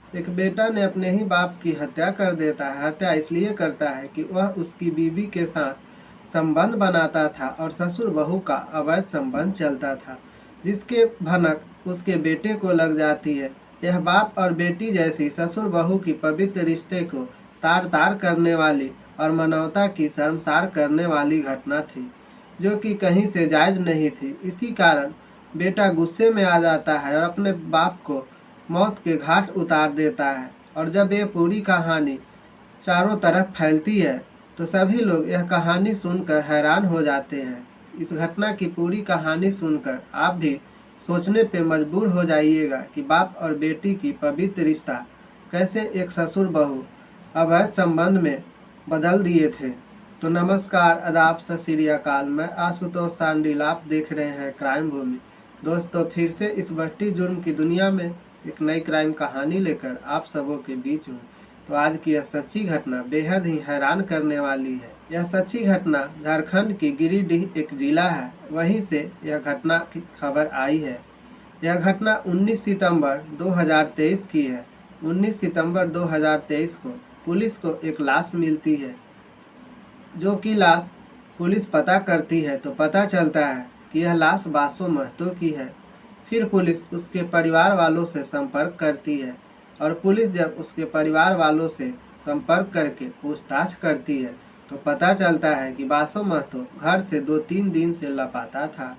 एक बेटा ने अपने ही बाप की हत्या कर देता है। हत्या इसलिए करता है कि वह उसकी बीवी के साथ संबंध बनाता था और ससुर बहू का अवैध संबंध चलता था, जिसके भनक उसके बेटे को लग जाती है। यह बाप और बेटी जैसी ससुर बहू की पवित्र रिश्ते को तार तार करने वाली और मानवता की शर्मसार करने वाली घटना थी, जो कि कहीं से जायज नहीं थी। इसी कारण बेटा गुस्से में आ जाता है और अपने बाप को मौत के घाट उतार देता है। और जब ये पूरी कहानी चारों तरफ फैलती है तो सभी लोग यह कहानी सुनकर हैरान हो जाते हैं। इस घटना की पूरी कहानी सुनकर आप भी सोचने पे मजबूर हो जाइएगा कि बाप और बेटी की पवित्र रिश्ता कैसे एक ससुर बहू अवैध संबंध में बदल दिए थे। तो नमस्कार, आदाब, सत श्री अकाल। मैं आशुतोष सांडिल, आप देख रहे हैं क्राइम भूमि। दोस्तों, फिर से इस बढ़ती जुर्म की दुनिया में एक नई क्राइम कहानी लेकर आप सबों के बीच हूँ। तो आज की यह सच्ची घटना बेहद ही हैरान करने वाली है। यह सच्ची घटना झारखंड की गिरिडीह एक जिला है, वहीं से यह घटना की खबर आई है। यह घटना 19 सितंबर 2023 की है। 19 सितंबर 2023 को पुलिस को एक लाश मिलती है, जो कि लाश पुलिस पता करती है तो पता चलता है कि यह लाश बासो महतो की है। फिर पुलिस उसके परिवार वालों से संपर्क करती है और पुलिस जब उसके परिवार वालों से संपर्क करके पूछताछ करती है तो पता चलता है कि बासो महतो घर से 2-3 दिन से लापता था,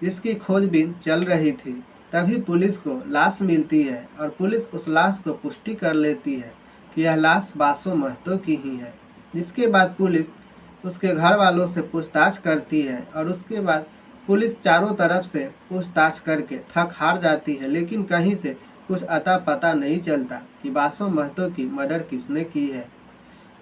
जिसकी खोजबीन चल रही थी। तभी पुलिस को लाश मिलती है और पुलिस उस लाश को पुष्टि कर लेती है कि यह लाश बासो महतो की ही है। जिसके बाद पुलिस उसके घर वालों से पूछताछ करती है और उसके बाद पुलिस चारों तरफ से पूछताछ करके थक हार जाती है, लेकिन कहीं से कुछ अता पता नहीं चलता कि बासो महतो की मर्डर किसने की है।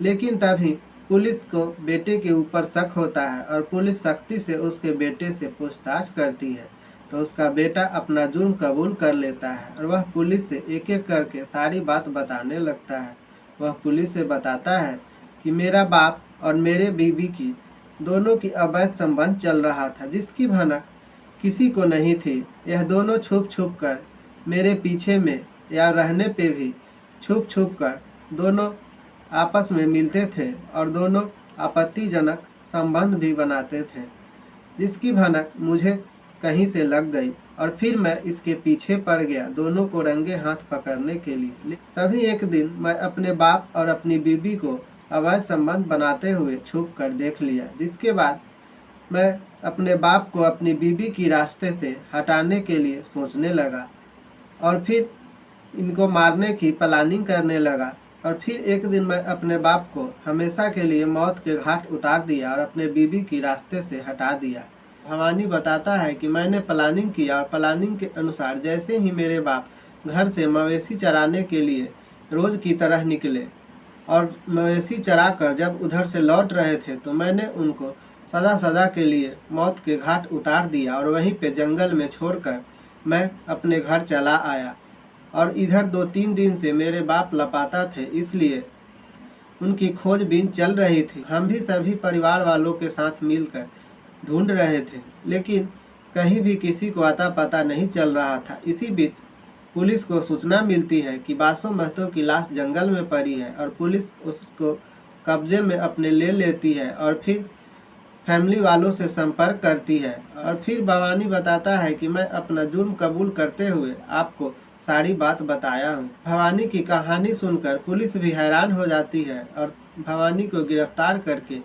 लेकिन तभी पुलिस को बेटे के ऊपर शक होता है और पुलिस सख्ती से उसके बेटे से पूछताछ करती है तो उसका बेटा अपना जुर्म कबूल कर लेता है और वह पुलिस से एक एक करके सारी बात बताने लगता है। वह पुलिस से बताता है कि मेरा बाप और मेरे बीवी की दोनों की अवैध संबंध चल रहा था, जिसकी भनक किसी को नहीं थी। यह दोनों छुप छुप कर मेरे पीछे में या रहने पे भी छुप छुप कर दोनों आपस में मिलते थे और दोनों आपत्तिजनक संबंध भी बनाते थे, जिसकी भनक मुझे कहीं से लग गई और फिर मैं इसके पीछे पड़ गया दोनों को रंगे हाथ पकड़ने के लिए। तभी एक दिन मैं अपने बाप और अपनी बीवी को अवैध संबंध बनाते हुए छुप कर देख लिया, जिसके बाद मैं अपने बाप को अपनी बीवी की रास्ते से हटाने के लिए सोचने लगा और फिर इनको मारने की प्लानिंग करने लगा। और फिर एक दिन मैं अपने बाप को हमेशा के लिए मौत के घाट उतार दिया और अपने बीवी की रास्ते से हटा दिया। भवानी बताता है कि मैंने प्लानिंग किया और प्लानिंग के अनुसार जैसे ही मेरे बाप घर से मवेशी चराने के लिए रोज़ की तरह निकले और मवेशी चरा कर जब उधर से लौट रहे थे तो मैंने उनको सदा सदा के लिए मौत के घाट उतार दिया और वहीं पे जंगल में छोड़कर मैं अपने घर चला आया। और इधर 2-3 दिन से मेरे बाप लापता थे, इसलिए उनकी खोजबीन चल रही थी। हम भी सभी परिवार वालों के साथ मिलकर ढूंढ रहे थे, लेकिन कहीं भी किसी को अता पता नहीं चल रहा था। इसी बीच पुलिस को सूचना मिलती है कि बासो महतो की लाश जंगल में पड़ी है और पुलिस उसको कब्जे में अपने ले लेती है और फिर फैमिली वालों से संपर्क करती है। और फिर भवानी बताता है कि मैं अपना जुर्म कबूल करते हुए आपको सारी बात बताया हूँ। भवानी की कहानी सुनकर पुलिस भी हैरान हो जाती है और भवानी को गिरफ्तार करके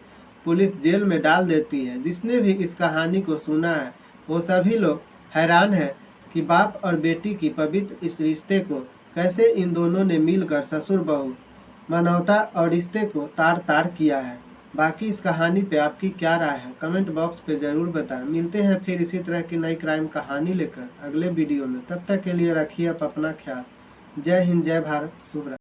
पुलिस जेल में डाल देती है। जिसने भी इस कहानी को सुना है वो सभी लोग हैरान है कि बाप और बेटी की पवित्र इस रिश्ते को कैसे इन दोनों ने मिलकर ससुर बहू मानवता और रिश्ते को तार तार किया है। बाकी इस कहानी पे आपकी क्या राय है, कमेंट बॉक्स पे ज़रूर बताएं। मिलते हैं फिर इसी तरह की नई क्राइम कहानी लेकर अगले वीडियो में। तब तक के लिए रखिए आप अपना ख्याल। जय हिंद, जय भारत, शुभ रात्रि।